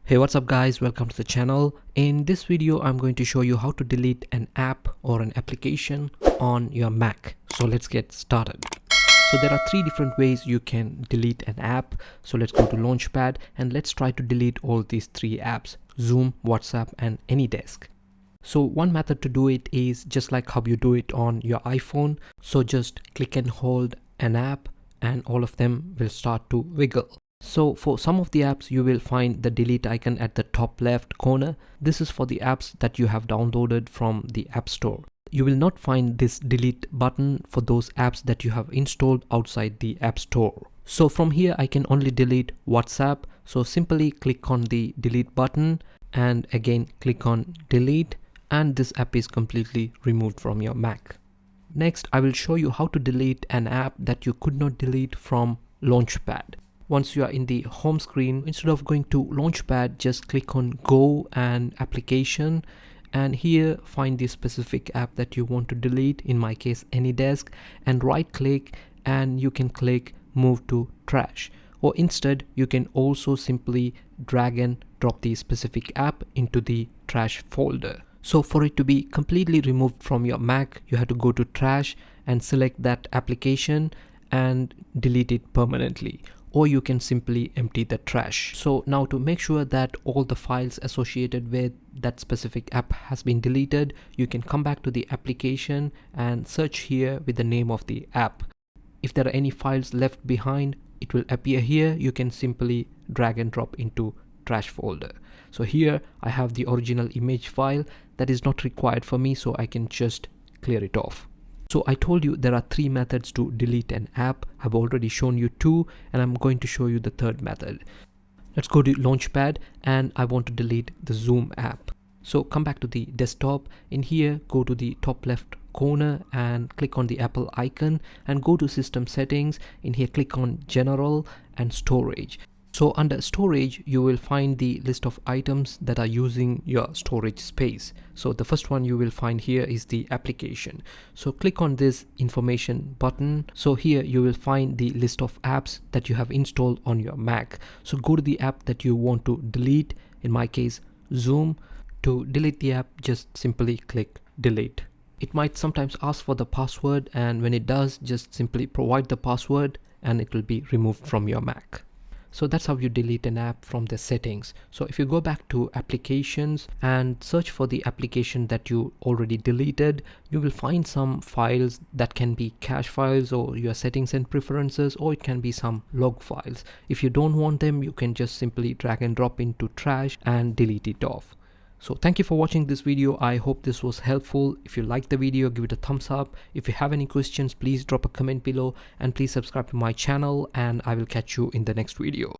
Hey, what's up guys, welcome to the channel. In this video I'm going to show you how to delete an app or an application on your Mac. So let's get started. So there are three different ways you can delete an app. So let's go to Launchpad and let's try to delete all these three apps: Zoom, WhatsApp and AnyDesk. So one method to do it is just like how you do it on your iPhone. So just click and hold an app and all of them will start to wiggle. So for some of the apps you will find the delete icon at the top left corner. This is for the apps that you have downloaded from the App Store. You will not find this delete button for those apps that you have installed outside the App Store. So from here I can only delete WhatsApp. So simply click on the delete button and again click on delete, and this app is completely removed from your Mac. Next I will show you how to delete an app that you could not delete from Launchpad. Once you are in the home screen, instead of going to Launchpad, just click on Go and Application, and here find the specific app that you want to delete, in my case AnyDesk, and right click and you can click Move to Trash. Or instead you can also simply drag and drop the specific app into the trash folder. So for it to be completely removed from your Mac, you have to go to Trash and select that application and delete it permanently. Or you can simply empty the trash. So now to make sure that all the files associated with that specific app has been deleted, you can come back to the application and search here with the name of the app. If there are any files left behind, it will appear here. You can simply drag and drop into trash folder. So here I have the original image file that is not required for me, so I can just clear it off. So I told you there are three methods to delete an app. I've already shown you two and I'm going to show you the third method. Let's go to Launchpad and I want to delete the Zoom app. So come back to the desktop. In here, go to the top left corner and click on the Apple icon and go to System Settings. In here, click on General and Storage. So under storage, you will find the list of items that are using your storage space. So the first one you will find here is the application. So click on this information button. So here you will find the list of apps that you have installed on your Mac. So go to the app that you want to delete, in my case, Zoom. To delete the app, just simply click delete. It might sometimes ask for the password, and when it does, just simply provide the password and it will be removed from your Mac. So that's how you delete an app from the settings. So if you go back to applications and search for the application that you already deleted, you will find some files that can be cache files or your settings and preferences, or it can be some log files. If you don't want them, you can just simply drag and drop into trash and delete it off. So thank you for watching this video. I hope this was helpful. If you liked the video, give it a thumbs up. If you have any questions, please drop a comment below and please subscribe to my channel, and I will catch you in the next video.